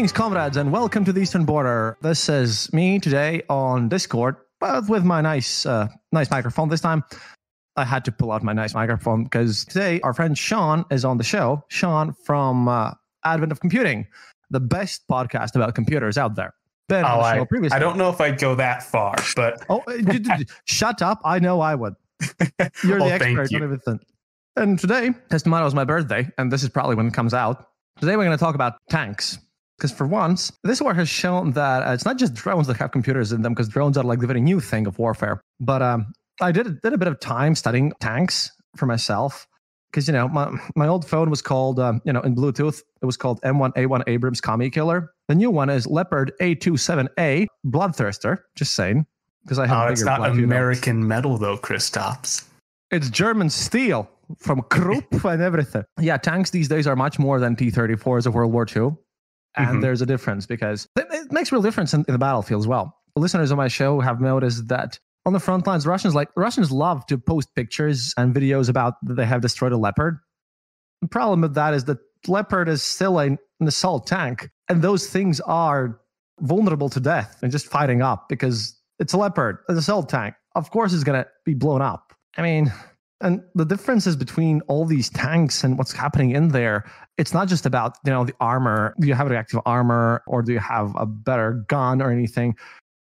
Greetings, comrades, and welcome to the Eastern Border. This is me today on Discord, but with my nice microphone. This time, I had to pull out my nice microphone because today our friend Sean is on the show. Sean from Advent of Computing, the best podcast about computers out there. Been on the show previously. I don't know if I'd go that far, but shut up! I know I would. You're the expert on everything. And today, because tomorrow is my birthday, and this is probably when it comes out. Today we're going to talk about tanks. Because for once, this war has shown that it's not just drones that have computers in them, because drones are like the very new thing of warfare. But I did a bit of time studying tanks for myself. Because, my old phone was called, in Bluetooth, it was called M1A1 Abrams Commie Killer. The new one is Leopard A27A Bloodthirster. Just saying. Because I have it's not American metal, though, Kristaps. It's German steel from Krupp and everything. Yeah, tanks these days are much more than T-34s of World War II. And there's a difference because it makes a real difference in the battlefield as well. Listeners on my show have noticed that on the front lines, Russians love to post pictures and videos about that they have destroyed a Leopard. The problem with that is that Leopard is still an assault tank, and those things are vulnerable to death and just fighting up because it's a Leopard, an assault tank. Of course, it's going to be blown up. I mean, and the differences between all these tanks and what's happening in there, it's not just about, the armor. Do you have reactive armor or do you have a better gun or anything?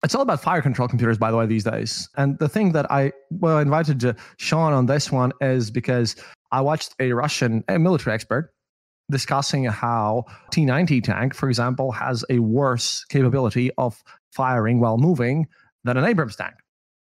It's all about fire control computers, by the way, these days. And the thing that I invited Sean on this one is because I watched a Russian military expert discussing how T-90 tank, for example, has a worse capability of firing while moving than an Abrams tank.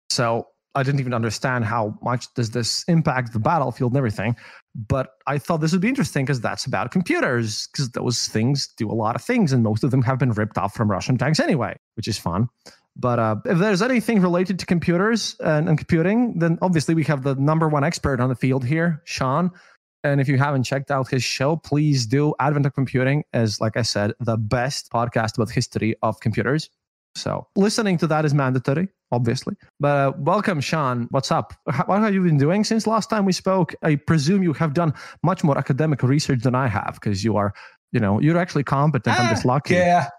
So I didn't even understand how much does this impact the battlefield and everything. But I thought this would be interesting because that's about computers, because those things do a lot of things, and most of them have been ripped off from Russian tanks anyway, which is fun. But if there's anything related to computers and computing, then obviously we have the number one expert on the field here, Sean. And if you haven't checked out his show, please do. Advent of Computing is, like I said, the best podcast about history of computers. So listening to that is mandatory, obviously. But welcome, Sean. What's up? What have you been doing since last time we spoke? I presume you have done much more academic research than I have, because you are, you're actually competent. I'm just lucky. Yeah,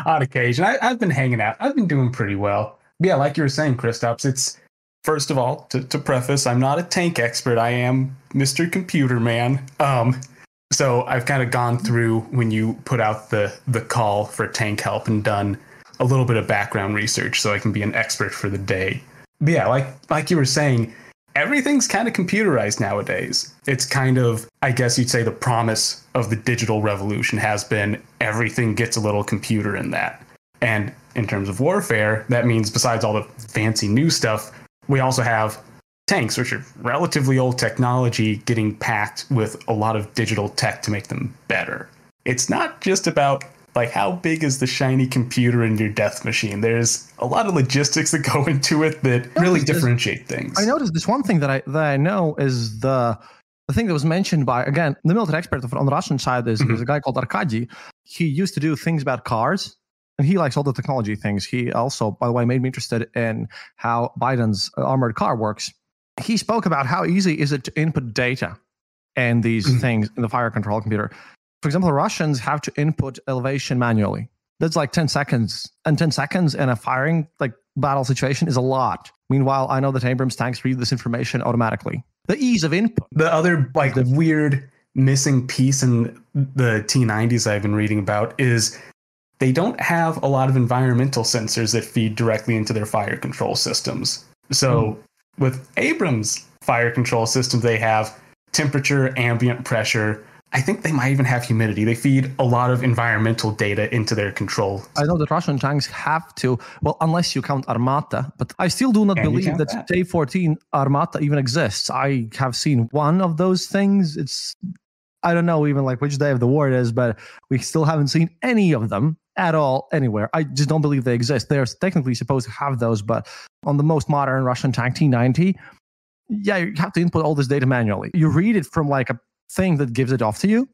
on occasion. I've been hanging out. I've been doing pretty well. Yeah, like you were saying, Kristaps, it's, first of all, to preface, I'm not a tank expert. I am Mr. Computer Man. So I've kind of gone through when you put out the call for tank help and done a little bit of background research so I can be an expert for the day. But yeah, like you were saying, everything's kind of computerized nowadays. It's kind of, I guess you'd say, the promise of the digital revolution has been everything gets a little computer in that. And in terms of warfare, that means besides all the fancy new stuff, we also have tanks, which are relatively old technology, getting packed with a lot of digital tech to make them better. It's not just about how big is the shiny computer in your death machine? There's a lot of logistics that go into it that really differentiate things. I noticed this one thing that I know is the thing that was mentioned by, again, the military expert on the Russian side is a guy called Arkady. He used to do things about cars, and he likes all the technology things. He also, by the way, made me interested in how Biden's armored car works. He spoke about how easy is it to input data and these things in the fire control computer. For example, Russians have to input elevation manually. That's like 10 seconds. And 10 seconds in a firing battle situation is a lot. Meanwhile, I know that Abrams tanks read this information automatically. The ease of input. The other the weird missing piece in the T-90s I've been reading about is they don't have a lot of environmental sensors that feed directly into their fire control systems. So with Abrams fire control systems, they have temperature, ambient pressure. I think they might even have humidity. They feed a lot of environmental data into their control. I know that Russian tanks have to, well, unless you count Armata, but I still do not believe that T-14 Armata even exists. I have seen one of those things. I don't know even which day of the war it is, but we still haven't seen any of them at all anywhere. I just don't believe they exist. They're technically supposed to have those, but on the most modern Russian tank, T-90, yeah, you have to input all this data manually. You read it from a thing that gives it off to you.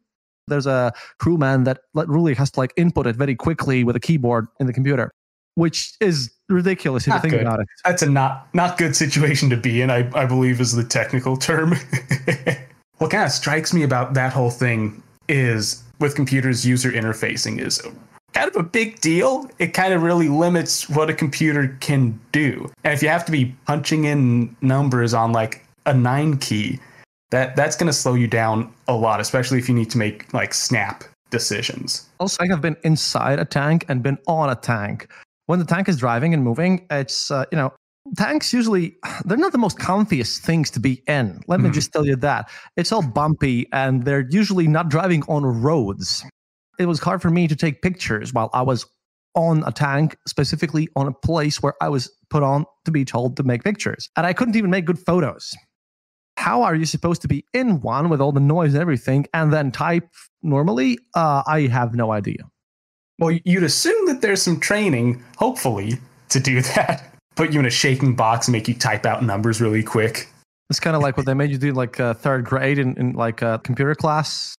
There's a crewman that really has to input it very quickly with a keyboard in the computer, which is ridiculous if you think about it. That's a not good situation to be in, I believe is the technical term. What kind of strikes me about that whole thing is with computers, user interfacing is kind of a big deal. It kind of really limits what a computer can do. And if you have to be punching in numbers on like a 9 key, that's going to slow you down a lot, especially if you need to make like snap decisions. Also, I have been inside a tank and been on a tank. When the tank is driving and moving, it's, tanks usually, they're not the most comfiest things to be in. Let me just tell you that. It's all bumpy and they're usually not driving on roads. It was hard for me to take pictures while I was on a tank, specifically on a place where I was put on to be told to make pictures. And I couldn't even make good photos. How are you supposed to be in one with all the noise and everything and then type normally? I have no idea. Well, you'd assume that there's some training, hopefully, to do that. Put you in a shaking box and make you type out numbers really quick. It's kind of like what they made you do in like third grade in like a computer class.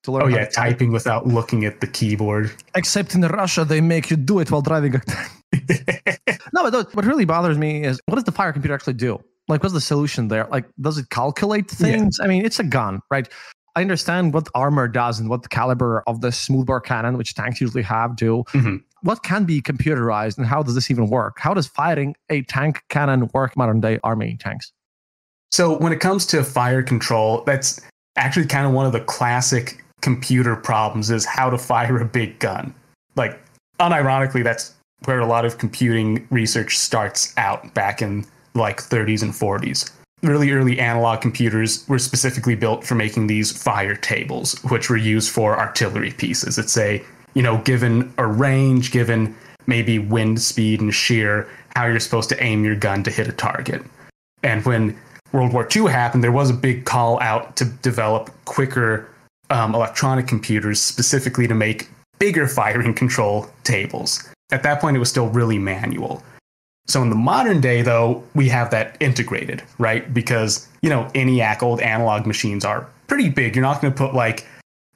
To learn typing without looking at the keyboard. Except in Russia, they make you do it while driving a tank. No, but what really bothers me is, what does the fire computer actually do? Like, what's the solution there? Like, does it calculate things? Yeah. I mean, it's a gun, right? I understand what armor does and what the caliber of the smoothbore cannon, which tanks usually have, do. Mm-hmm. What can be computerized and how does this even work? How does firing a tank cannon work modern day army tanks? So when it comes to fire control, that's actually kind of one of the classic computer problems, is how to fire a big gun. Like, unironically, that's where a lot of computing research starts out back in like 30s and 40s. Really early analog computers were specifically built for making these fire tables, which were used for artillery pieces. It's given a range, given maybe wind speed and shear, how you're supposed to aim your gun to hit a target. And when World War II happened, there was a big call out to develop quicker electronic computers specifically to make bigger firing control tables. At that point, it was still really manual. So in the modern day, though, we have that integrated, right? Because, ENIAC old analog machines are pretty big. You're not going to put like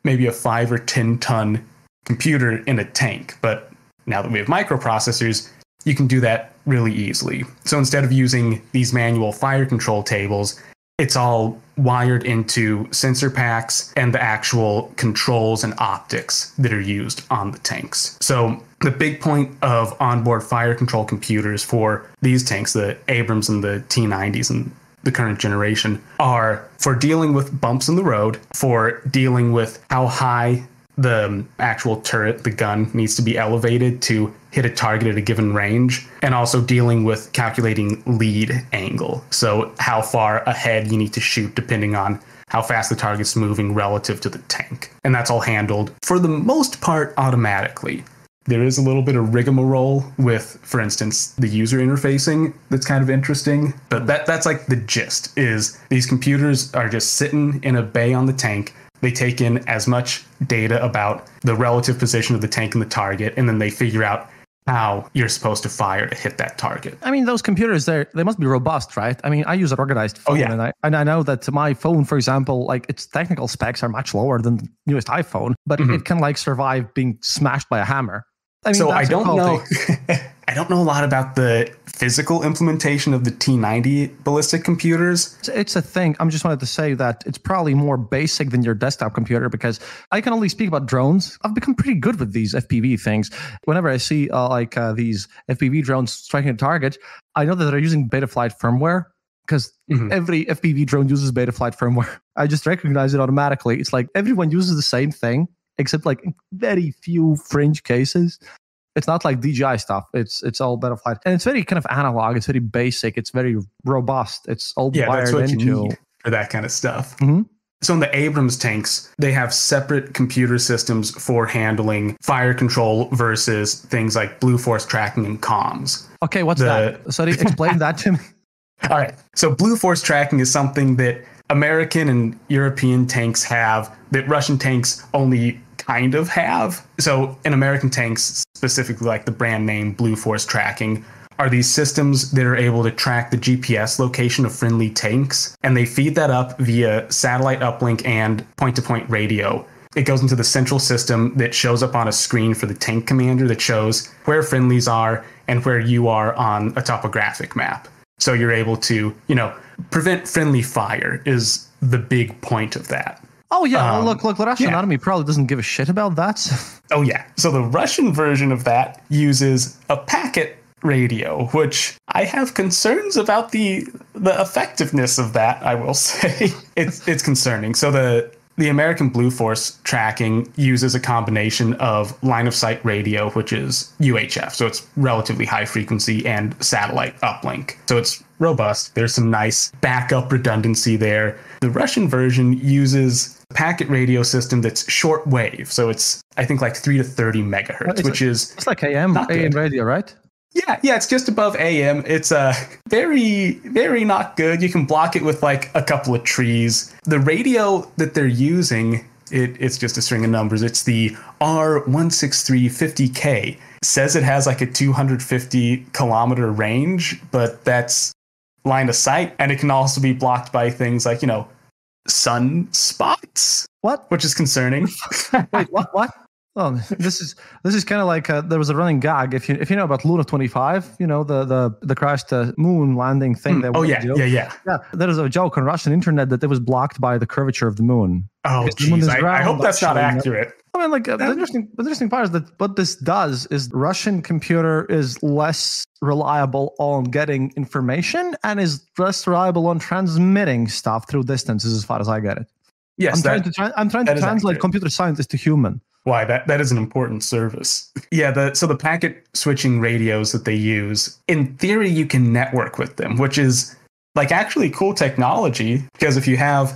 maybe a 5 or 10 ton computer in a tank. But now that we have microprocessors, you can do that really easily. So instead of using these manual fire control tables, it's all wired into sensor packs and the actual controls and optics that are used on the tanks. So the big point of onboard fire control computers for these tanks, the Abrams and the T-90s and the current generation, are for dealing with bumps in the road, for dealing with how high the actual turret, the gun, needs to be elevated to hit a target at a given range, and also dealing with calculating lead angle. So how far ahead you need to shoot depending on how fast the target's moving relative to the tank. And that's all handled, for the most part, automatically. There is a little bit of rigmarole with, for instance, the user interfacing that's kind of interesting. But that's like the gist, is these computers are just sitting in a bay on the tank. They take in as much data about the relative position of the tank and the target, and then they figure out how you're supposed to fire to hit that target. I mean, those computers, they must be robust, right? I mean, I use an organized phone, and I know that my phone, for example, like its technical specs are much lower than the newest iPhone, but it can like survive being smashed by a hammer. I mean, so I don't know. I don't know a lot about the physical implementation of the T90 ballistic computers. It's a thing. I just wanted to say that it's probably more basic than your desktop computer, because I can only speak about drones. I've become pretty good with these FPV things. Whenever I see these FPV drones striking a target, I know that they're using Betaflight firmware, because every FPV drone uses Betaflight firmware. I just recognize it automatically. It's like everyone uses the same thing, except like very few fringe cases. It's not like DJI stuff. It's all Betaflight, and it's very kind of analog. It's very basic. It's very robust. It's all wired that's what into you need for that kind of stuff. Mm-hmm. So in the Abrams tanks, they have separate computer systems for handling fire control versus things like blue force tracking and comms. Okay, what's that? Sorry, explain that to me. All right. So blue force tracking is something that American and European tanks have that Russian tanks only kind of have. So in American tanks, specifically like the brand name Blue Force Tracking, are these systems that are able to track the GPS location of friendly tanks, and they feed that up via satellite uplink and point-to-point radio. It goes into the central system that shows up on a screen for the tank commander that shows where friendlies are and where you are on a topographic map. So you're able to, prevent friendly fire is the big point of that. Oh yeah, well, look, the Russian army probably doesn't give a shit about that. Oh yeah. So the Russian version of that uses a packet radio, which I have concerns about the effectiveness of that. I will say it's concerning. So the American Blue Force tracking uses a combination of line of sight radio, which is UHF, so it's relatively high frequency, and satellite uplink. So it's robust. There's some nice backup redundancy there. The Russian version uses a packet radio system that's short wave. So it's, I think, like 3 to 30 megahertz, it's like AM radio, right? Yeah, it's just above AM. It's very, very not good. You can block it with like a couple of trees. The radio that they're using, it's just a string of numbers. It's the R16350K. Says it has like a 250 kilometer range, but that's line of sight. And it can also be blocked by things like, sunspots. What? Which is concerning. Wait, what? Oh, this is kind of like there was a running gag. If you know about Luna 25, the crashed moon landing thing. Yeah. There is a joke on Russian internet that it was blocked by the curvature of the moon. Oh, jeez. I hope that's not accurate. I mean, like the interesting part is that what this does is Russian computer is less reliable on getting information and is less reliable on transmitting stuff through distances, as far as I get it. Yes, I'm trying to translate computer scientist to human. Why, that is an important service. Yeah, so the packet switching radios that they use, in theory, you can network with them, which is like actually cool technology, because if you have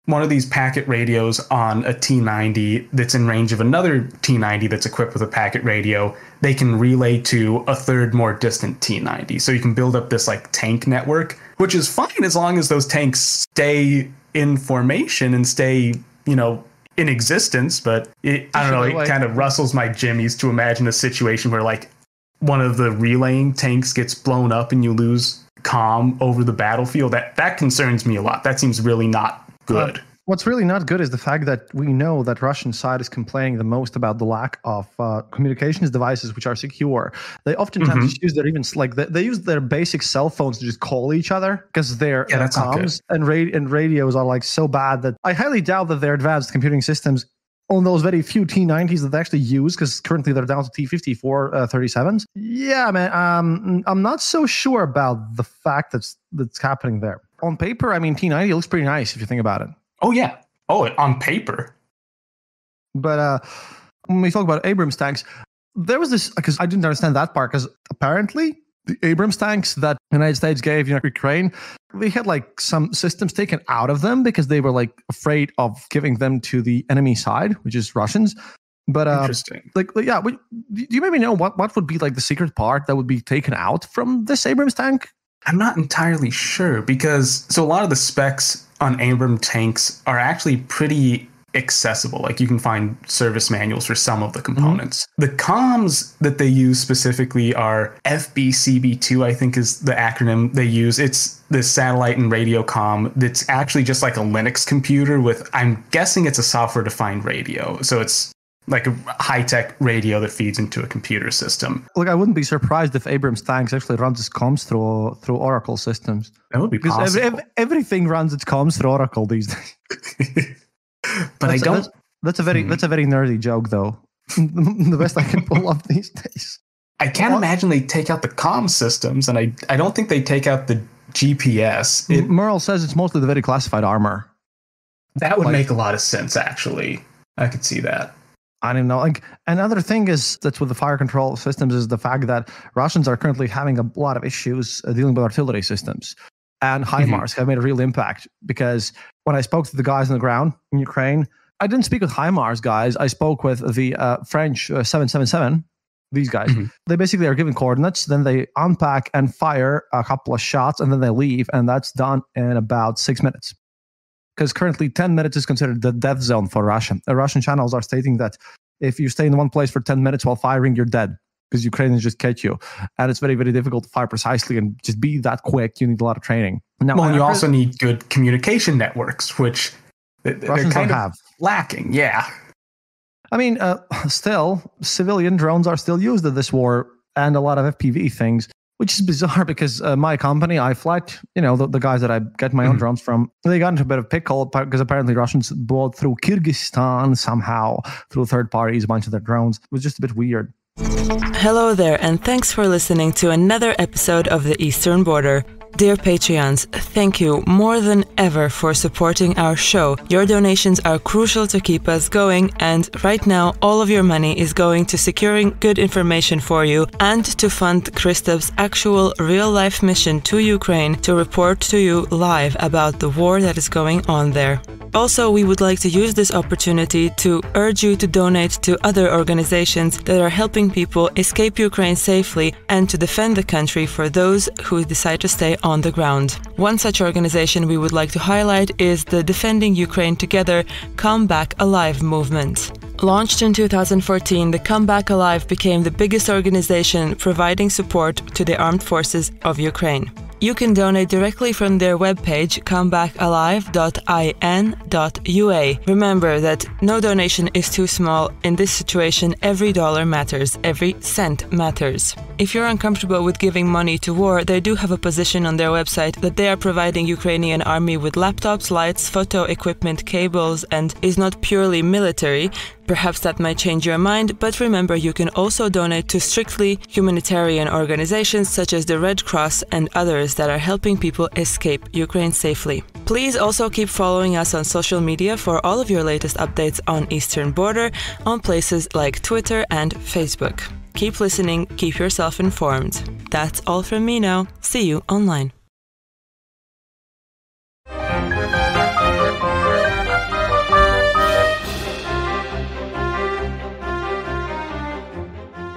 one of these packet radios on a T90 that's in range of another T90 that's equipped with a packet radio, they can relay to a third more distant T90. So you can build up this like tank network, which is fine as long as those tanks stay in formation and stay, in existence. But I don't know, it kind of rustles my jimmies to imagine a situation where like one of the relaying tanks gets blown up and you lose comm over the battlefield. That concerns me a lot. That seems really not good. What's really not good is the fact that we know that Russian side is complaining the most about the lack of communications devices which are secure. They oftentimes use they use their basic cell phones to just call each other because their comms and radios are like so bad that I highly doubt that their advanced computing systems on those very few T90s that they actually use, because currently they're down to T54 37s. Yeah, man, I'm not so sure about the fact that's happening there. On paper, I mean, T90 looks pretty nice if you think about it. Oh, yeah. Oh, on paper. But when we talk about Abrams tanks, there was this, because I didn't understand that part, because apparently the Abrams tanks that the United States gave Ukraine, they had like some systems taken out of them because they were like afraid of giving them to the enemy side, which is Russians. But interesting. Do you maybe know what would be like the secret part that would be taken out from this Abrams tank? I'm not entirely sure, because a lot of the specs on Abrams tanks are actually pretty accessible. Like you can find service manuals for some of the components. The comms that they use specifically are FBCB2, I think is the acronym they use. It's the satellite and radio comm that's actually just like a Linux computer with, I'm guessing it's a software defined radio. So it's like a high-tech radio that feeds into a computer system. Look, I wouldn't be surprised if Abrams tanks actually runs its comms through Oracle systems. That would be possible. Because everything runs its comms through Oracle these days. But that's a very nerdy joke, though. The best I can pull off these days. I can't imagine they take out the comm systems, and I don't think they take out the GPS. Merle says it's mostly the very classified armor. That would make a lot of sense, actually. I could see that. I don't know. Like another thing that's with the fire control systems is the fact that Russians are currently having a lot of issues dealing with artillery systems, and HIMARS have made a real impact. Because when I spoke to the guys on the ground in Ukraine, I didn't speak with HIMARS guys. I spoke with the French 777. These guys, they basically are given coordinates, then they unpack and fire a couple of shots, and then they leave, and that's done in about 6 minutes. Because currently 10 minutes is considered the death zone for Russia. The Russian channels are stating that if you stay in one place for 10 minutes while firing, you're dead, because Ukrainians just catch you. And it's very, very difficult to fire precisely and just be that quick. You need a lot of training. Now, and you also need good communication networks, which Russians don't have. Lacking, yeah. I mean, still, civilian drones are still used in this war, and a lot of FPV things. which is bizarre because my company, iFlight, the guys that I get my own drones from, they got into a bit of pickle because apparently Russians bought through Kyrgyzstan somehow through third parties a bunch of their drones. It was just a bit weird. Hello there, and thanks for listening to another episode of The Eastern Border. Dear Patreons, thank you more than ever for supporting our show. Your donations are crucial to keep us going, and right now all of your money is going to securing good information for you and to fund Kristof's actual real-life mission to Ukraine to report to you live about the war that is going on there. Also, we would like to use this opportunity to urge you to donate to other organizations that are helping people escape Ukraine safely and to defend the country for those who decide to stay on the ground. One such organization we would like to highlight is the Defending Ukraine Together Come Back Alive movement. Launched in 2014, the Come Back Alive became the biggest organization providing support to the armed forces of Ukraine. You can donate directly from their webpage, comebackalive.in.ua. Remember that no donation is too small. In this situation, every dollar matters, every cent matters. If you're uncomfortable with giving money to war, they do have a position on their website that they are providing Ukrainian army with laptops, lights, photo equipment, cables, and is not purely military. Perhaps that might change your mind, but remember you can also donate to strictly humanitarian organizations such as the Red Cross and others that are helping people escape Ukraine safely. Please also keep following us on social media for all of your latest updates on Eastern Border on places like Twitter and Facebook. Keep listening, keep yourself informed. That's all from me now. See you online.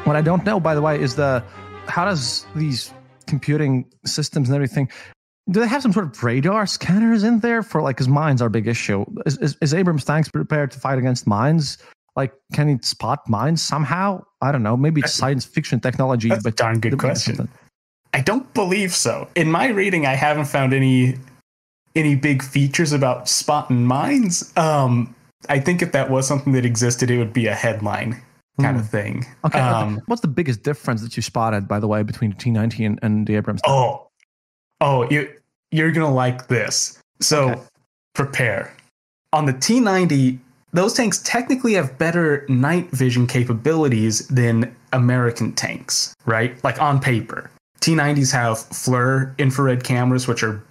What I don't know, by the way, is how does these computing systems and everything, do they have some sort of radar scanners in there for, like, because mines are a big issue. Is Abrams tanks prepared to fight against mines? Like, can it spot mines somehow? I don't know. Maybe it's science fiction technology. That's but a darn good question. I don't believe so. In my reading, I haven't found any big features about spotting mines. I think if that was something that existed, it would be a headline kind of thing. Okay. What's the biggest difference that you spotted, by the way, between the T90 and the Abrams tank? You're gonna like this. So prepare. On the T90, those tanks technically have better night vision capabilities than American tanks, right? Like on paper. T90s have FLIR infrared cameras, which are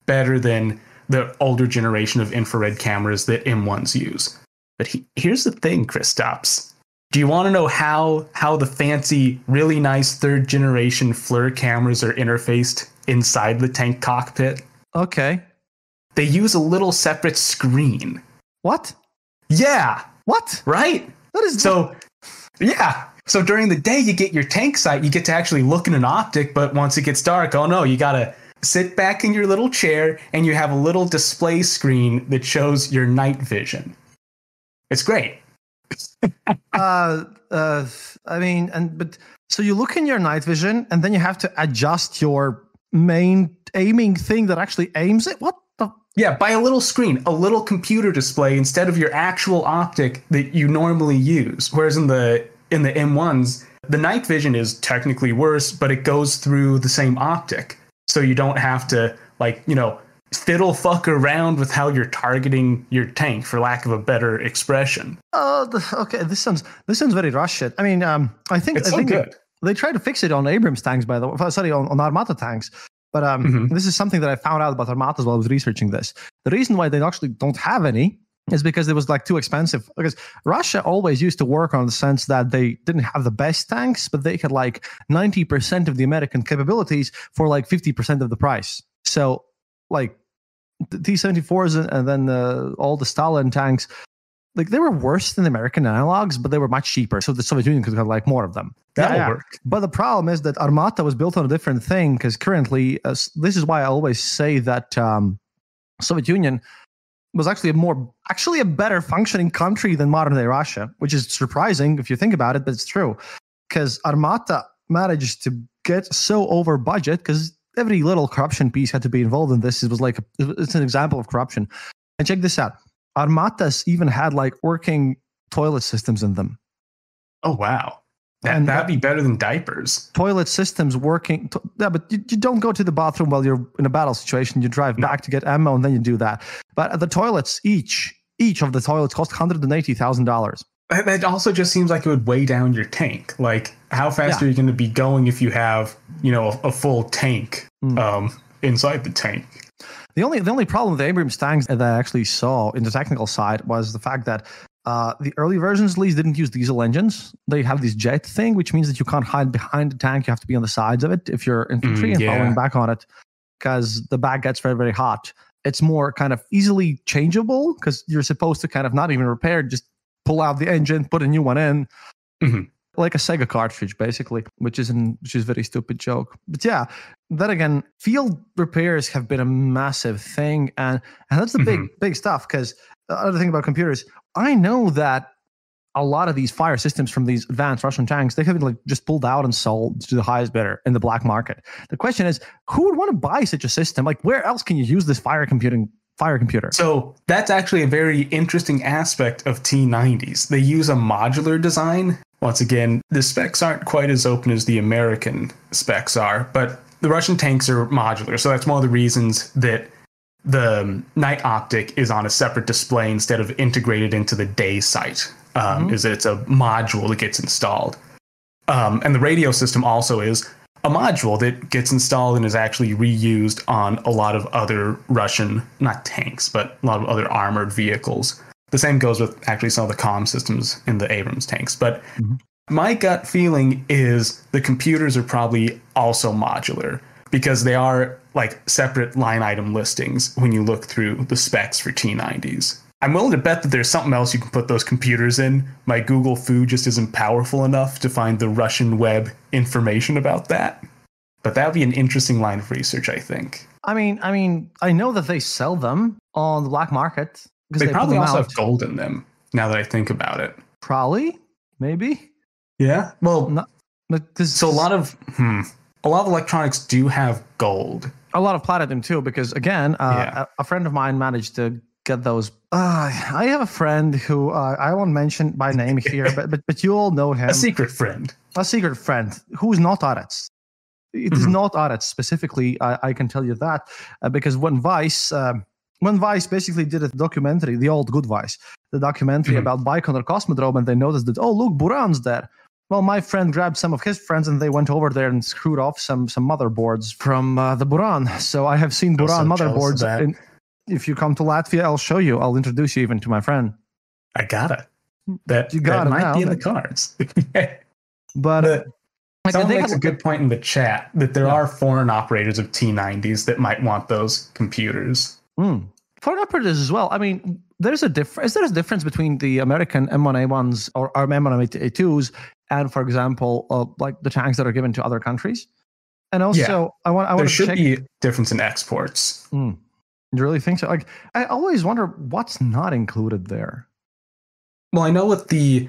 better than the older generation of infrared cameras that M1s use. But here's the thing, Kristaps. Do you want to know how the fancy, really nice third generation FLIR cameras are interfaced inside the tank cockpit? Okay. They use a little separate screen. What? Yeah. What? Right? That is yeah. So during the day, you get your tank sight, you get to actually look in an optic, but once it gets dark, oh no, you got to sit back in your little chair and you have a little display screen that shows your night vision. It's great. So you look in your night vision and then you have to adjust your main aiming thing that actually aims it? What the? Yeah, by a little screen, a little computer display instead of your actual optic that you normally use. Whereas in the M1s, the night vision is technically worse, but it goes through the same optic. So you don't have to, fiddle fuck around with how you're targeting your tank, for lack of a better expression. Okay. This sounds very Russian. I mean, I think good. They tried to fix it on Abrams tanks, by the way. Sorry, on Armata tanks. But this is something that I found out about Armatas while I was researching this. The reason why they actually don't have any is because it was too expensive. Because Russia always used to work on the sense that they didn't have the best tanks, but they had 90% of the American capabilities for 50% of the price. So the T-74s and then all the Stalin tanks, they were worse than the American analogs, but they were much cheaper. So the Soviet Union could have more of them. That'll work. But the problem is that Armata was built on a different thing, because currently, this is why I always say that Soviet Union was actually a better functioning country than modern day Russia, which is surprising if you think about it, but it's true. Because Armata managed to get so over budget, because every little corruption piece had to be involved in this. It's an example of corruption. And check this out. Armatas even had working toilet systems in them. Oh, wow. That'd be better than diapers. Toilet systems working. But you don't go to the bathroom while you're in a battle situation. You drive back to get ammo, and then you do that. But the toilets, each of the toilets cost $180,000. That also just seems like it would weigh down your tank. Like, how fast are you going to be going if you have, a full tank inside the tank? The only problem with the Abrams tanks that I actually saw in the technical side was the fact that the early versions, at least, didn't use diesel engines. They have this jet thing, which means that you can't hide behind the tank. You have to be on the sides of it if you're infantry and following back on it, because the back gets very, very hot. It's more kind of easily changeable because you're supposed to kind of not even repair, just pull out the engine, put a new one in, like a Sega cartridge, basically, which is a very stupid joke. But yeah, then again, field repairs have been a massive thing, and that's the big stuff. Because the other thing about computers, I know that a lot of these fire systems from these advanced Russian tanks, they have been just pulled out and sold to the highest bidder in the black market. The question is, who would want to buy such a system? Like, where else can you use this fire computer? So that's actually a very interesting aspect of T90s. They use a modular design. Once again, the specs aren't quite as open as the American specs are, but the Russian tanks are modular. So that's one of the reasons that the night optic is on a separate display instead of integrated into the day sight, is that it's a module that gets installed. And the radio system also is a module that gets installed and is actually reused on a lot of other Russian, not tanks, but a lot of other armored vehicles. The same goes with actually some of the comm systems in the Abrams tanks. But my gut feeling is the computers are probably also modular because they are like separate line item listings when you look through the specs for T90s. I'm willing to bet that there's something else you can put those computers in. My Google Foo just isn't powerful enough to find the Russian web information about that. But that would be an interesting line of research, I think. I mean, I know that they sell them on the black market. They probably also have gold in them, now that I think about it. Probably, maybe. Yeah. Well, so a lot of electronics do have gold. A lot of platinum too, because again, a friend of mine managed to get those. I have a friend who I won't mention by name here, but you all know him. A secret friend who's not audits. It is not audits specifically. I can tell you that because when Vice basically did a documentary, the old good Vice, the documentary about Baikonur Cosmodrome, and they noticed that, oh, look, Buran's there. Well, my friend grabbed some of his friends and they went over there and screwed off some motherboards from the Buran. So I have seen Buran motherboards. And if you come to Latvia, I'll show you. I'll introduce you even to my friend. I got it. That might be in the cards. But someone makes a good point in the chat that there are foreign operators of T90s that might want those computers. Foreign operators as well. I mean, there's a difference. Is there a difference between the American M1A1s or M1A2s and, for example, like the tanks that are given to other countries? And also, I want there to should check. be a difference in exports. You really think so? Like, I always wonder what's not included there. Well, I know with the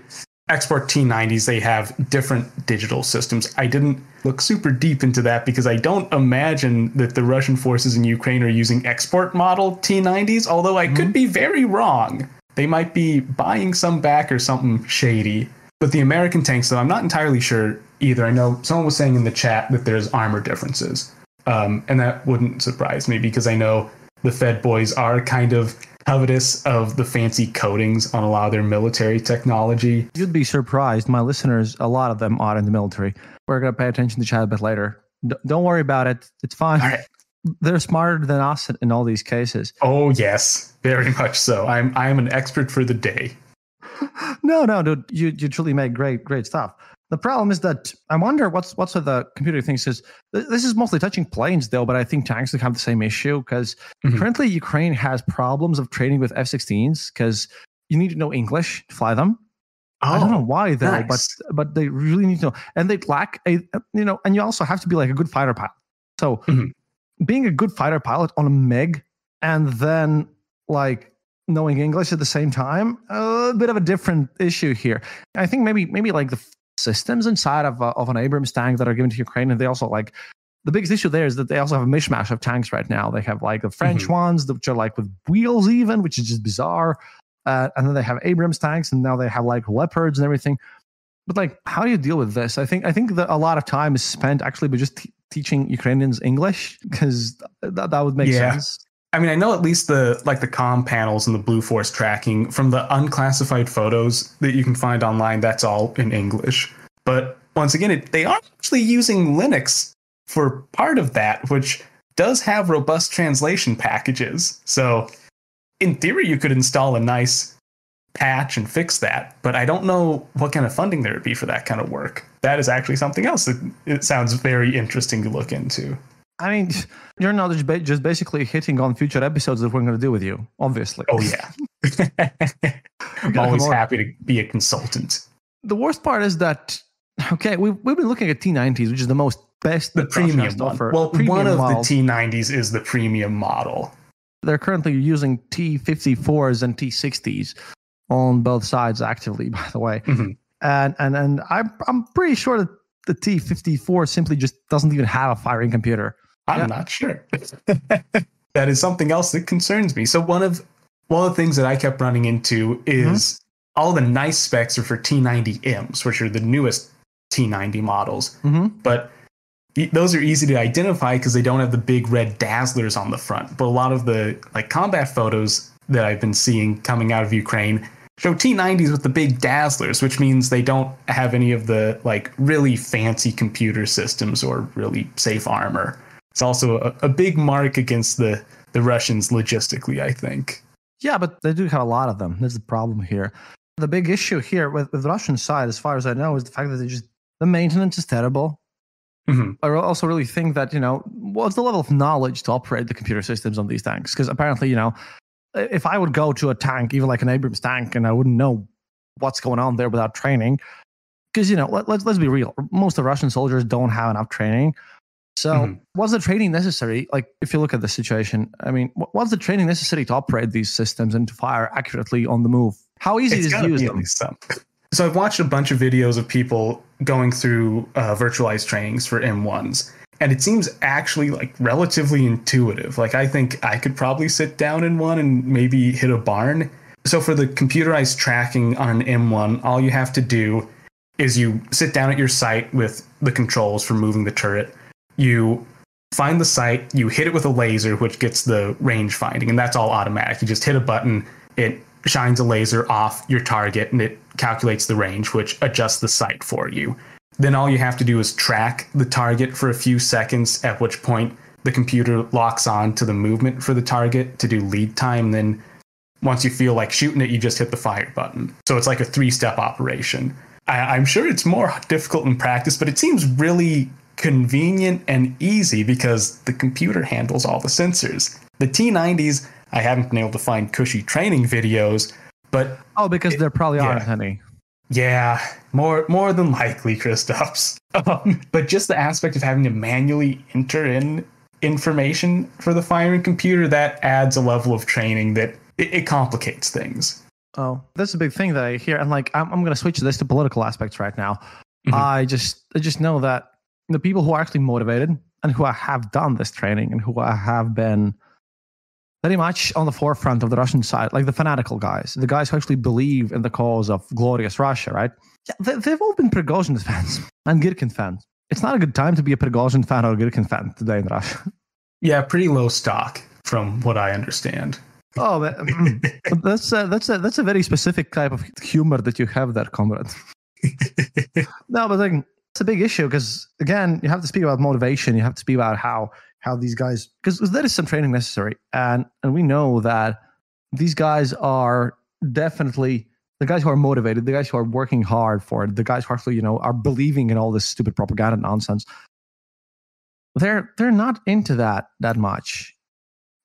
export T90s, they have different digital systems. I didn't look super deep into that because I don't imagine that the Russian forces in Ukraine are using export model T90s, although I could be very wrong. They might be buying some back or something shady. But the American tanks, though, I'm not entirely sure either. I know someone was saying in the chat that there's armor differences. And that wouldn't surprise me because I know the Fed boys are kind of covetous of the fancy coatings on a lot of their military technology. You'd be surprised. My listeners, a lot of them are in the military. We're going to pay attention to chat a bit later. Don't worry about it. It's fine. All right. They're smarter than us in all these cases. Oh, yes. Very much so. I'm an expert for the day. No, dude. You truly make great stuff. The problem is that I wonder what's with the computer things is this is mostly touching planes though, but I think tanks have the same issue because currently Ukraine has problems of training with F-16s because you need to know English to fly them. I don't know why though, nice. but they really need to know, and they lack and you also have to be like a good fighter pilot. So being a good fighter pilot on a MiG and then like knowing English at the same time, a bit of a different issue here. I think maybe like the systems inside of an Abrams tank that are given to Ukraine, and they also like the biggest issue there is that they also have a mishmash of tanks right now. They have like the French ones which are like with wheels even, which is just bizarre, and then they have Abrams tanks, and now they have like Leopards and everything. But like, how do you deal with this? I think that a lot of time is spent actually by just teaching Ukrainians English, because that would make sense. I mean, I know at least the comm panels and the Blue Force tracking from the unclassified photos that you can find online, that's all in English. But once again, they are actually using Linux for part of that, which does have robust translation packages. So in theory, you could install a nice patch and fix that. But I don't know what kind of funding there would be for that kind of work. That is actually something else that it sounds very interesting to look into. I mean, you're not just basically hitting on future episodes that we're going to do with you, obviously. Oh, yeah. I'm always happy to be a consultant. The worst part is that, okay, we've been looking at T90s, which is the premium one. Well, premium one of models. the T90s is the premium model. They're currently using T54s and T60s on both sides actively, by the way. Mm-hmm. And I'm pretty sure that the T54 simply just doesn't even have a firing computer. I'm not sure. That is something else that concerns me. So one of the things that I kept running into is all the nice specs are for T90Ms, which are the newest T90 models. But those are easy to identify because they don't have the big red dazzlers on the front. But a lot of the combat photos that I've been seeing coming out of Ukraine show T90s with the big dazzlers, which means they don't have any of the really fancy computer systems or really safe armor. It's also a big mark against the Russians logistically, I think. Yeah, but they do have a lot of them. That's the problem here. The big issue here with the Russian side, as far as I know, is the fact that the maintenance is terrible. I also really think that, what's the level of knowledge to operate the computer systems on these tanks? Because apparently, if I would go to a tank, even like an Abrams tank, and I wouldn't know what's going on there without training, because, let's be real, most of the Russian soldiers don't have enough training. So what's the training necessary? Like, if you look at the situation, I mean, what's the training necessary to operate these systems and to fire accurately on the move? How easy is it to use them? So I've watched a bunch of videos of people going through virtualized trainings for M1s, and it seems actually relatively intuitive. I think I could probably sit down in one and maybe hit a barn. So for the computerized tracking on an M1, all you have to do is you sit down at your site with the controls for moving the turret. You find the site, you hit it with a laser, which gets the range finding, and that's all automatic. You just hit a button, it shines a laser off your target, and it calculates the range, which adjusts the sight for you. Then all you have to do is track the target for a few seconds, at which point the computer locks on to the movement for the target to do lead time. Then once you feel like shooting it, you just hit the fire button. So it's like a 3-step operation. I'm sure it's more difficult in practice, but it seems really convenient and easy because the computer handles all the sensors. The T90s, I haven't been able to find cushy training videos, but because there probably aren't any. Yeah, more than likely, Kristaps. But just the aspect of having to manually enter in information for the firing computer, that adds a level of training that it complicates things. Oh, that's a big thing that I hear. And I'm going to switch this to political aspects right now. I just know that the people who are actually motivated and who have done this training and who have been very much on the forefront of the Russian side, like the fanatical guys, the guys who actually believe in the cause of glorious Russia, right? Yeah, they've all been Prigozhin fans and Girkin fans. It's not a good time to be a Prigozhin fan or a Girkin fan today in Russia. Yeah, pretty low stock from what I understand. Oh, that's a very specific type of humor that you have there, comrade. No, but it's a big issue because, again, you have to speak about motivation. You have to speak about how these guys, because there is some training necessary, and we know that these guys are definitely the guys who are motivated, the guys who are working hard for it, the guys who actually are believing in all this stupid propaganda nonsense. They're not into that much.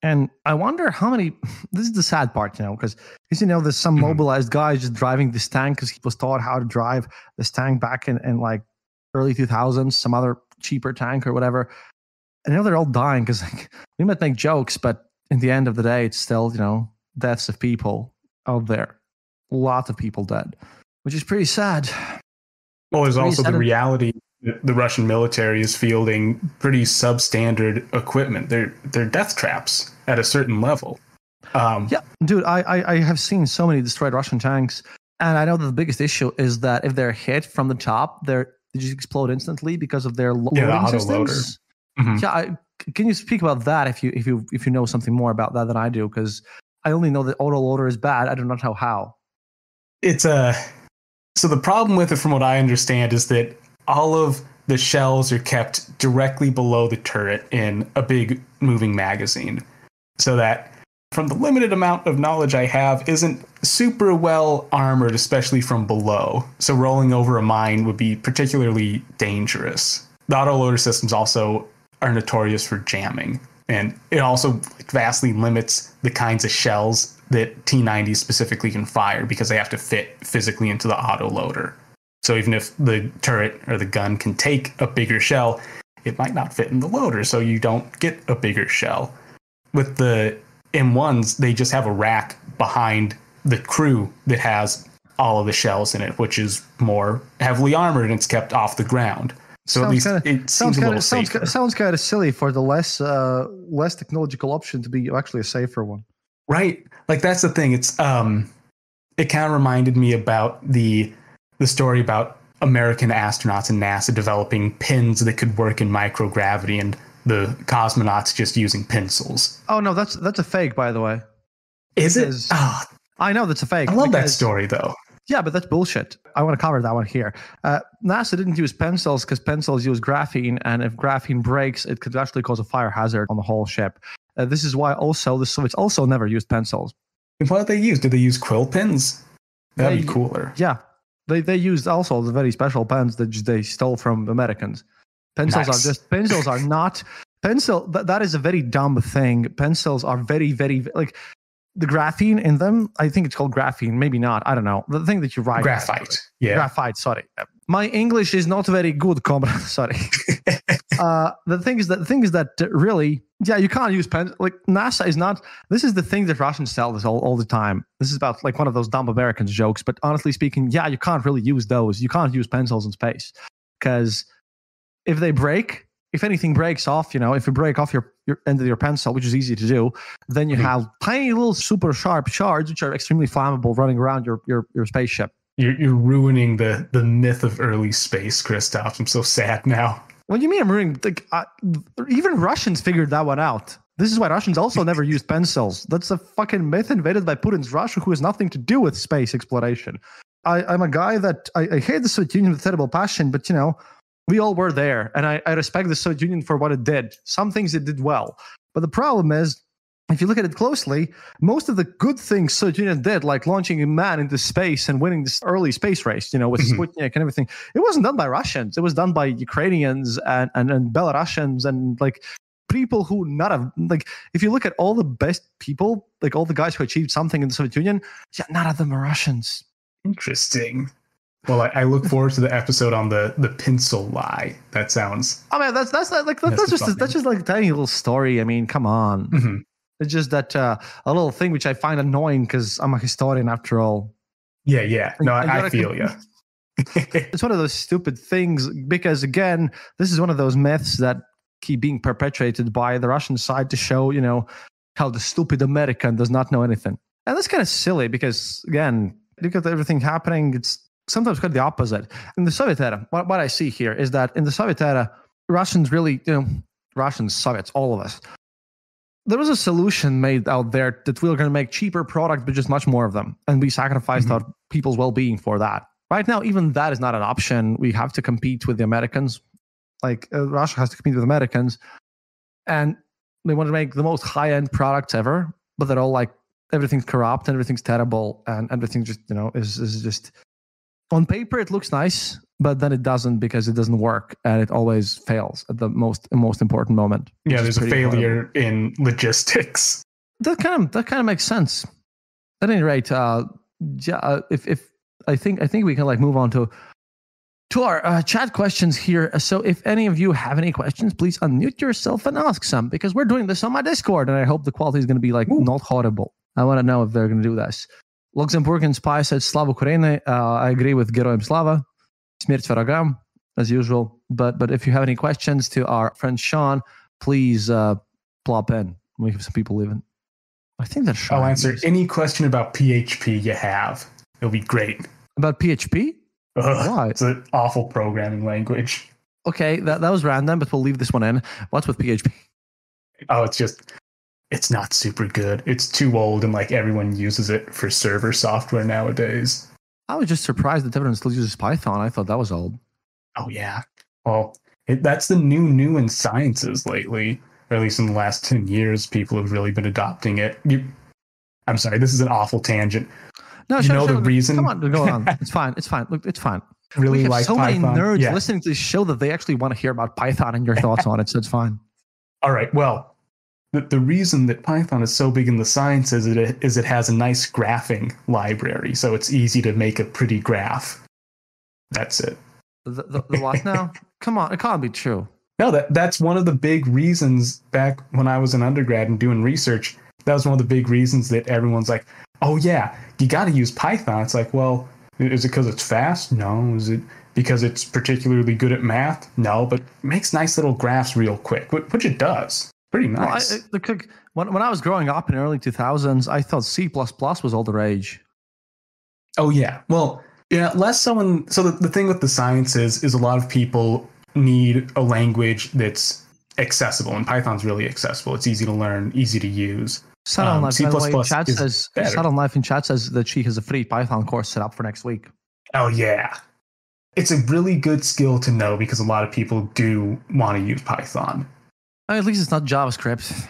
And I wonder how many. This is the sad part, because there's some mobilized guy just driving this tank because he was taught how to drive this tank back in early 2000s, some other cheaper tank or whatever. And they're all dying because we might make jokes, but in the end of the day, it's still deaths of people out there. Lots of people dead, which is pretty sad. Well, there's also the reality that the Russian military is fielding pretty substandard equipment. They're death traps at a certain level. Yeah, dude, I have seen so many destroyed Russian tanks And I know that the biggest issue is that if they're hit from the top, they just explode instantly because of their loading systems. Mm-hmm. Yeah, can you speak about that if you know something more about that than I do? Because I only know that autoloader is bad. I do not know how. So the problem with it, from what I understand, is that all of the shells are kept directly below the turret in a big moving magazine, so that, from the limited amount of knowledge I have, isn't super well armored, especially from below. So rolling over a mine would be particularly dangerous. The autoloader systems also are notorious for jamming, and it also vastly limits the kinds of shells that T-90 specifically can fire, because they have to fit physically into the autoloader. So even if the turret or the gun can take a bigger shell, it might not fit in the loader, so you don't get a bigger shell. With the M1s, they just have a rack behind the crew that has all of the shells in it, which is more heavily armored, and it's kept off the ground. So at least it seems a little safer. Sounds kind of silly for the less technological option to be actually a safer one. Right. Like, that's the thing. It's it kind of reminded me about the story about American astronauts and NASA developing pins that could work in microgravity, and the cosmonauts just using pencils. Oh no, that's a fake, by the way. Is it? Oh, I know that's a fake. I love that story, though. Yeah, but that's bullshit. I want to cover that one here. NASA didn't use pencils because pencils use graphene, and if graphene breaks, it could actually cause a fire hazard on the whole ship. This is why also the Soviets also never used pencils. And what did they use? Did they use quill pens? That'd be cooler. Yeah, they used also the very special pens that they stole from Americans. Pencils are not pencil. That is a very dumb thing. Pencils are very, very, like, the graphene in them. I think it's called graphene. Maybe not. I don't know. The thing that you write. Graphite. Yeah. Graphite. Sorry. My English is not very good, comrade. Sorry. The thing is that really, yeah, you can't use pens. Like, NASA is not. This is the thing that Russians tell us all the time. This is about, like, one of those dumb Americans jokes. But honestly speaking, yeah, you can't really use those. You can't use pencils in space, because if they break, if anything breaks off, if you break off your end of your pencil, which is easy to do, then you have tiny little super sharp shards, which are extremely flammable, running around your spaceship. You're ruining the myth of early space, Christoph. I'm so sad now. What do you mean I'm ruining? Like, even Russians figured that one out. This is why Russians also never used pencils. That's a fucking myth invented by Putin's Russia, who has nothing to do with space exploration. I'm a guy that I hate the Soviet Union with terrible passion, but we all were there, and I respect the Soviet Union for what it did. Some things it did well. But the problem is, if you look at it closely, most of the good things Soviet Union did, like launching a man into space and winning this early space race, with Sputnik and everything, it wasn't done by Russians. It was done by Ukrainians and Belarusians and, like, people who not have, like, if you look at all the best people, like all the guys who achieved something in the Soviet Union, yeah, none of them are Russians. Interesting. Well, I look forward to the episode on the pencil lie. That sounds. I mean, that's just like a tiny little story. I mean, come on. Mm-hmm. It's just that a little thing which I find annoying because I'm a historian after all. Yeah. No, I feel you. It's one of those stupid things because, again, this is one of those myths that keep being perpetuated by the Russian side to show, how the stupid American does not know anything. And that's kind of silly because, again, look at everything happening. It's sometimes quite the opposite. In the Soviet era, what I see here is that in the Soviet era, Russians really, Russians, Soviets, all of us, there was a solution made out there that we were going to make cheaper products, but just much more of them. And we sacrificed our people's well-being for that. Right now, even that is not an option. We have to compete with the Americans. Like, Russia has to compete with Americans. And they want to make the most high-end products ever, but they're all like, everything's corrupt and everything's terrible. And everything just, is just... On paper, it looks nice, but then it doesn't because it doesn't work, and it always fails at the most important moment. Yeah, there's a failure in logistics. That kind of makes sense. At any rate, if I think we can move on to our chat questions here. So if any of you have any questions, please unmute yourself and ask some, because we're doing this on my Discord, and I hope the quality is going to be not horrible. I want to know if they're going to do this. Luxembourgian Spy said Slava Ukraine. I agree with Geroyam Slava. Smert Varagam, as usual. But if you have any questions to our friend Sean, please plop in. We have some people leaving. I think that's Sean. I'll answer any question about PHP you have. It'll be great. About PHP? Why? It's an awful programming language. Okay, that was random, but we'll leave this one in. What's with PHP? Oh, it's not super good. It's too old, and like everyone uses it for server software nowadays. I was just surprised that everyone still uses Python. I thought that was old. Oh, yeah. Well, that's the new in sciences lately, or at least in the last 10 years, people have really been adopting it. I'm sorry, this is an awful tangent. No, sure. The reason. Come on, go on. It's fine. Look, it's fine. Really we have like so Python. many nerds listening to this show that they actually want to hear about Python and your thoughts on it, so it's fine. All right. Well, the reason that Python is so big in the sciences is it has a nice graphing library, so it's easy to make a pretty graph. That's it. The what now? Come on, it can't be true. No, that's one of the big reasons back when I was an undergrad and doing research. That was one of the big reasons that everyone's like, oh, yeah, you got to use Python. It's like, well, is it because it's fast? No. Is it because it's particularly good at math? No, but it makes nice little graphs real quick, which it does. Pretty nice. Well, when I was growing up in the early 2000s, I thought C++ was all the rage. Oh, yeah. Well, yeah, So the thing with the sciences is a lot of people need a language that's accessible, and Python's really accessible. It's easy to learn, easy to use. Subtle Knife, C++ by the way, better. Subtle Knife in chat says that she has a free Python course set up for next week. Oh, yeah. It's a really good skill to know because a lot of people do want to use Python. At least it's not JavaScript.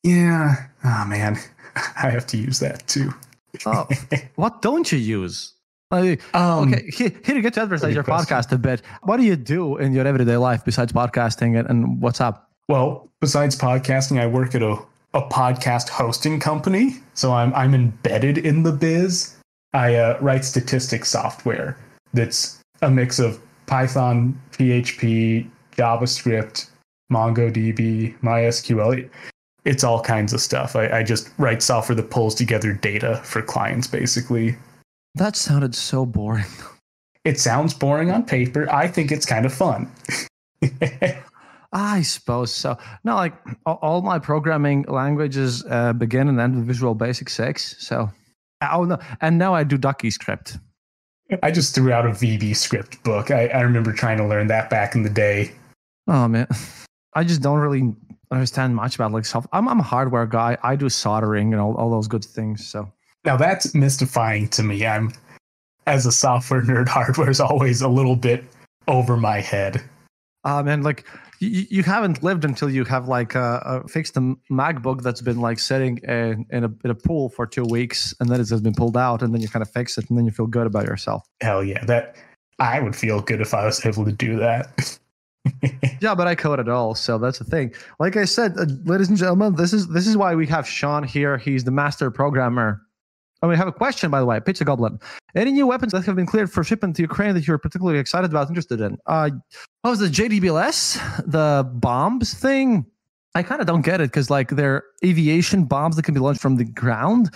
Yeah. Oh, man. I have to use that too. Oh, what don't you use? Okay, here you get to advertise your podcast a bit. What do you do in your everyday life besides podcasting, and what's up? Well, besides podcasting, I work at a podcast hosting company, so I'm embedded in the biz. I write statistics software that's a mix of Python, PHP, JavaScript, MongoDB, MySQL. It's all kinds of stuff. I just write software that pulls together data for clients, basically. That sounded so boring. It sounds boring on paper. I think it's kind of fun. I suppose so. No, like all my programming languages begin and end with Visual Basic 6. So, no, and now I do Ducky script. I just threw out a VB script book. I remember trying to learn that back in the day. Oh man, I just don't really understand much about like software. I'm a hardware guy. I do soldering and all those good things. So now that's mystifying to me. I'm, as a software nerd, hardware is always a little bit over my head. Man, like you haven't lived until you have like fixed a MacBook that's been like sitting in a pool for 2 weeks, and then it has been pulled out, and then you kind of fix it, and then you feel good about yourself. Hell yeah, that I would feel good if I was able to do that. Yeah, but I code it all, so that's the thing. Like I said, ladies and gentlemen, this is why we have Sean here. He's the master programmer. And we have a question, by the way. Pizza Goblin. Any new weapons that have been cleared for shipment to Ukraine that you're particularly excited about, interested in? What was the JDBLS? The bombs thing? I kind of don't get it because like they're aviation bombs that can be launched from the ground.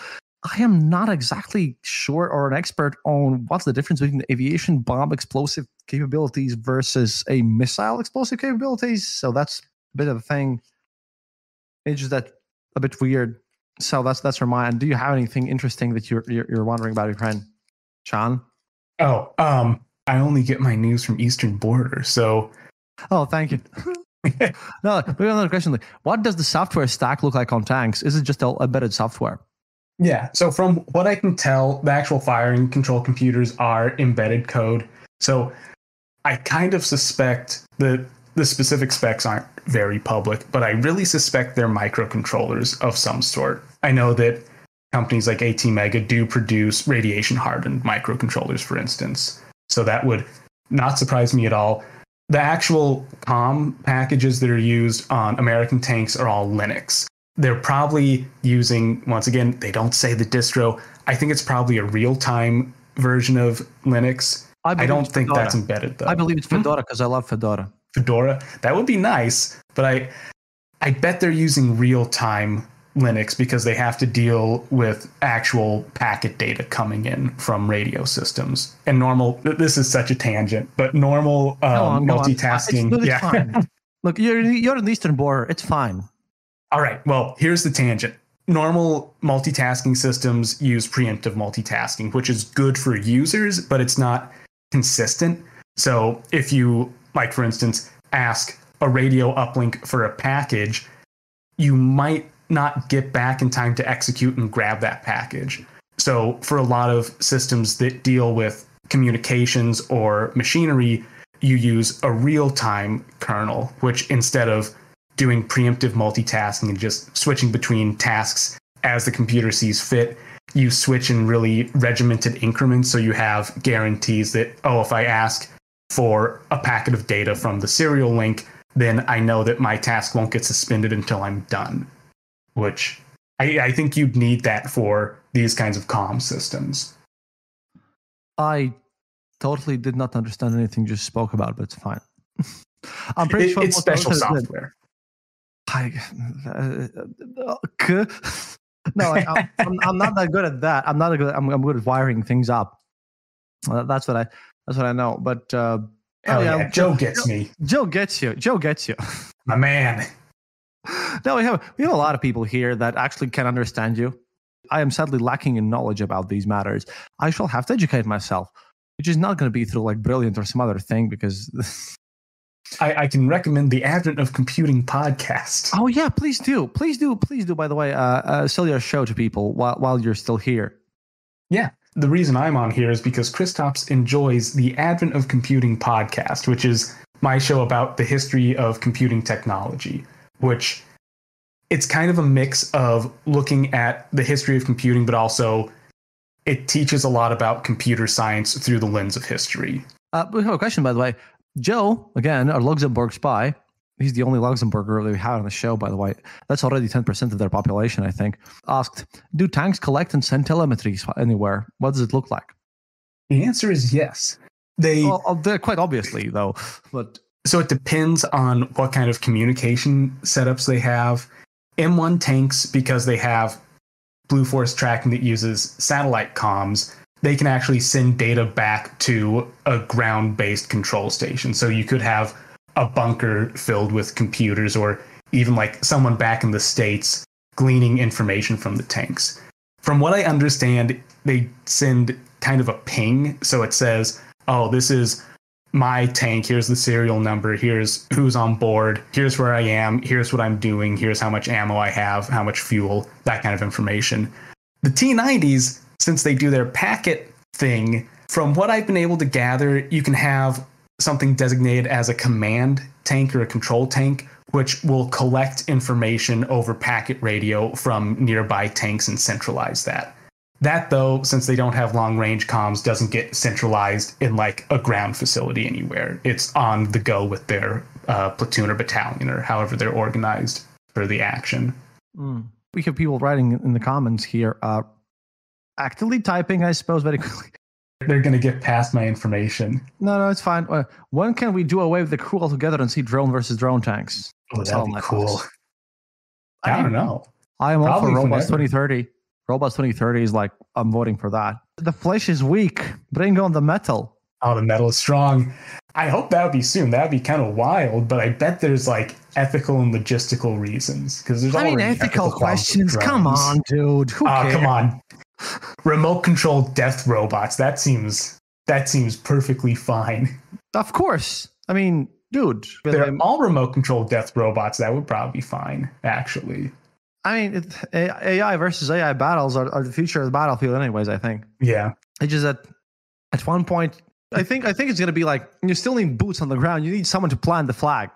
I am not exactly sure or an expert on what's the difference between the aviation bomb explosive capabilities versus a missile explosive capabilities. So that's a bit of a thing. It's just that a bit weird. So that's for mine. Do you have anything interesting that you're wondering about Ukraine, Sean? Oh, I only get my news from Eastern Border, so. Oh, thank you. No, we have another question. What does the software stack look like on tanks? Is it just all embedded software? Yeah. So from what I can tell, the actual firing control computers are embedded code. So I kind of suspect that the specific specs aren't very public, but I really suspect they're microcontrollers of some sort. I know that companies like ATmega do produce radiation-hardened microcontrollers, for instance. So that would not surprise me at all. The actual COM packages that are used on American tanks are all Linux. They're probably using, once again, they don't say the distro. I think it's probably a real-time version of Linux. I don't think that's embedded, though. I believe it's Fedora because I love Fedora. Fedora? That would be nice, but I bet they're using real-time Linux because they have to deal with actual packet data coming in from radio systems. And this is such a tangent, but normal multitasking. It's fine. Look, you're in the Eastern Border. It's fine. All right. Well, here's the tangent. normal multitasking systems use preemptive multitasking, which is good for users, but it's not consistent. So if you, like, for instance, ask a radio uplink for a package, you might not get back in time to execute and grab that package. So for a lot of systems that deal with communications or machinery, you use a real-time kernel, which instead of doing preemptive multitasking and just switching between tasks as the computer sees fit, you switch in really regimented increments. So you have guarantees that, oh, if I ask for a packet of data from the serial link, then I know that my task won't get suspended until I'm done, which I think you'd need that for these kinds of comm systems. I totally did not understand anything you just spoke about, but it's fine. I'm pretty sure it's special software. No, I'm not that good at that. I'm good at wiring things up. That's what I know. But Joe gets me. Joe gets you. My man. No, we have a lot of people here that actually can understand you. I am sadly lacking in knowledge about these matters. I shall have to educate myself, which is not going to be through like Brilliant or some other thing, because I can recommend the Advent of Computing podcast. Oh yeah, please do. By the way, sell your show to people while you're still here. Yeah. The reason I'm on here is because Kristaps enjoys the Advent of Computing podcast, which is my show about the history of computing technology, which it's kind of a mix of looking at the history of computing, but also it teaches a lot about computer science through the lens of history. We have a question, by the way. Joe, again, our Luxembourg spy, he's the only Luxembourger we have on the show, by the way. That's already 10% of their population, I think. Asked, do tanks collect and send telemetry anywhere? What does it look like? The answer is yes. They're quite obviously, though. But so it depends on what kind of communication setups they have. M1 tanks, because they have Blue Force tracking that uses satellite comms, they can actually send data back to a ground-based control station. So you could have a bunker filled with computers, or even like someone back in the States gleaning information from the tanks. From what I understand, they send kind of a ping. So it says, oh, this is my tank. Here's the serial number. Here's who's on board. Here's where I am. Here's what I'm doing. Here's how much ammo I have, how much fuel, that kind of information. The T-90s, since they do their packet thing, from what I've been able to gather, you can have something designated as a command tank or a control tank, which will collect information over packet radio from nearby tanks and centralize that. That, though, since they don't have long-range comms, doesn't get centralized in like a ground facility anywhere. It's on the go with their platoon or battalion or however they're organized for the action. We have people writing in the comments here, actively typing, I suppose, very quickly. They're going to get past my information. No, it's fine. When can we do away with the crew altogether and see drone versus drone tanks? Oh, that'd be cool. I don't know. I am all for Robots 2030. Robots 2030 is like, I'm voting for that. The flesh is weak. Bring on the metal. Oh, the metal is strong. I hope that would be soon. That would be kind of wild, but I bet there's like ethical and logistical reasons. Because there's ethical questions. Come on, dude. Who cares? Come on. Remote control death robots. That seems perfectly fine. Of course. I mean, dude. They're all remote control death robots. That would probably be fine, actually. I mean, AI versus AI battles are the future of the battlefield anyways, I think. Yeah. It's just that at one point, I think it's going to be like, you still need boots on the ground. You need someone to plant the flag.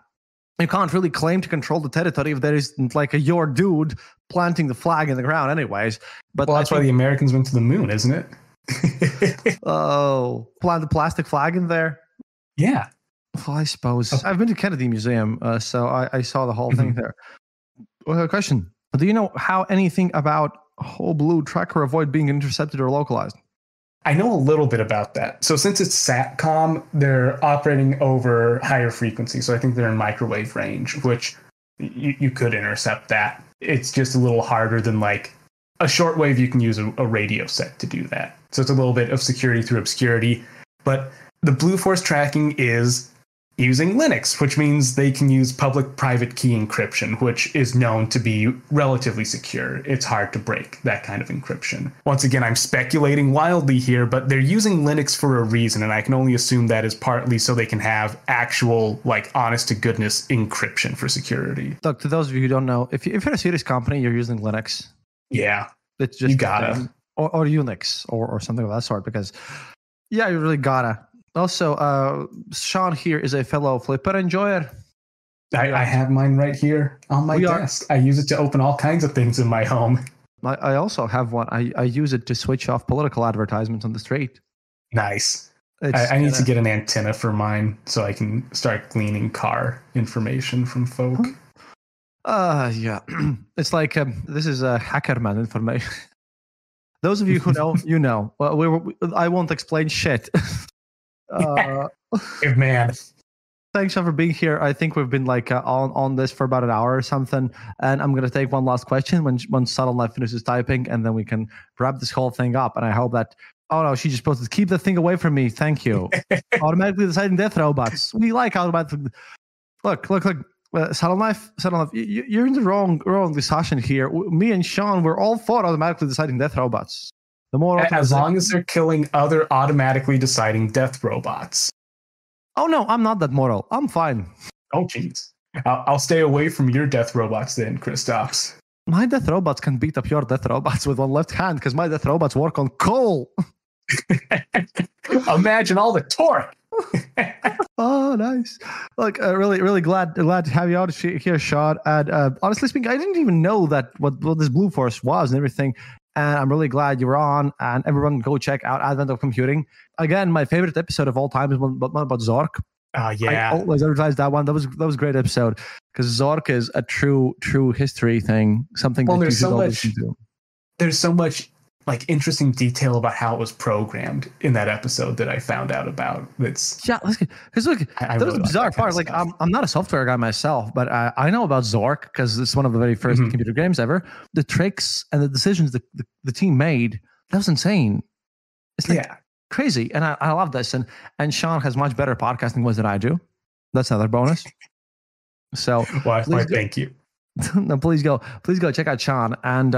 You can't really claim to control the territory if there isn't like your dude planting the flag in the ground anyways. But that's why the Americans went to the moon, isn't it? Oh, plant the plastic flag in there? Yeah. Well, I suppose. I've been to Kennedy Museum, so I saw the whole thing there. Question. Do you know how anything about whole blue tracker avoid being intercepted or localized? I know a little bit about that. So since it's SATCOM, they're operating over higher frequencies. So I think they're in microwave range, which you could intercept that. It's just a little harder than like a shortwave. You can use a radio set to do that. So it's a little bit of security through obscurity. But the Blue Force tracking is using Linux, which means they can use public-private key encryption, which is known to be relatively secure. It's hard to break that kind of encryption. Once again, I'm speculating wildly here, but they're using Linux for a reason, and I can only assume that is partly so they can have actual, like, honest-to-goodness encryption for security. Look, to those of you who don't know, if you're a serious company, you're using Linux. Yeah, it's just you gotta. Or Unix or something of that sort, because, yeah, you really gotta. Also, Sean here is a fellow Flipper enjoyer. I have mine right here on my desk. I use it to open all kinds of things in my home. I also have one. I use it to switch off political advertisements on the street. Nice. I need to get an antenna for mine so I can start gleaning car information from folk. Yeah. It's like, this is a Hackerman information. Those of you who know, you know. Well, I won't explain shit. Man, thanks for being here. I think we've been like on this for about an hour or something, and I'm gonna take one last question when Subtle Knife finishes typing, and then we can wrap this whole thing up. And I hope that no, she just supposed to keep the thing away from me. Thank you. Automatically deciding death robots. We like automatic. Look. Subtle Knife. You're in the wrong discussion here. Me and Sean, we're all for automatically deciding death robots. The more as long as they're killing other automatically deciding death robots. Oh no, I'm not that moral. I'm fine. Oh jeez. I'll stay away from your death robots then, Kristaps. My death robots can beat up your death robots with one left hand because my death robots work on coal. Imagine all the torque. Oh, nice. Look, really glad to have you out here, Sean. And honestly speaking, I didn't even know that what this Blue Force was and everything. And I'm really glad you were on. And everyone go check out Advent of Computing. Again, my favorite episode of all time is one about Zork. Yeah. I always advertise that one. That was a great episode because Zork is a true history thing. Something that you should always do. There's so much like interesting detail about how it was programmed in that episode that I found out about. Because look, that was a bizarre part. Like I'm not a software guy myself, but I know about Zork because it's one of the very first computer games ever. The tricks and the decisions the team made, that was insane. It's like crazy, and I love this. And Sean has much better podcasting voice than I do. That's another bonus. So why thank you. No, please go check out Sean. And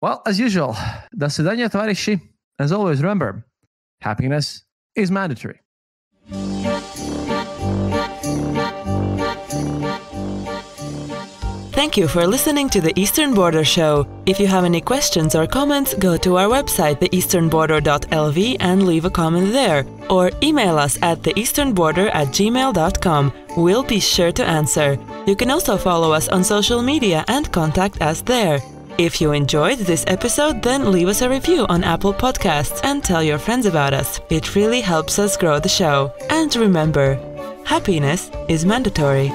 well, as usual, до свидания, товарищи. As always, remember, happiness is mandatory. Thank you for listening to the Eastern Border Show. If you have any questions or comments, go to our website, theeasternborder.lv, and leave a comment there. Or email us at theeasternborder@gmail.com. We'll be sure to answer. You can also follow us on social media and contact us there. If you enjoyed this episode, then leave us a review on Apple Podcasts and tell your friends about us. It really helps us grow the show. And remember, happiness is mandatory.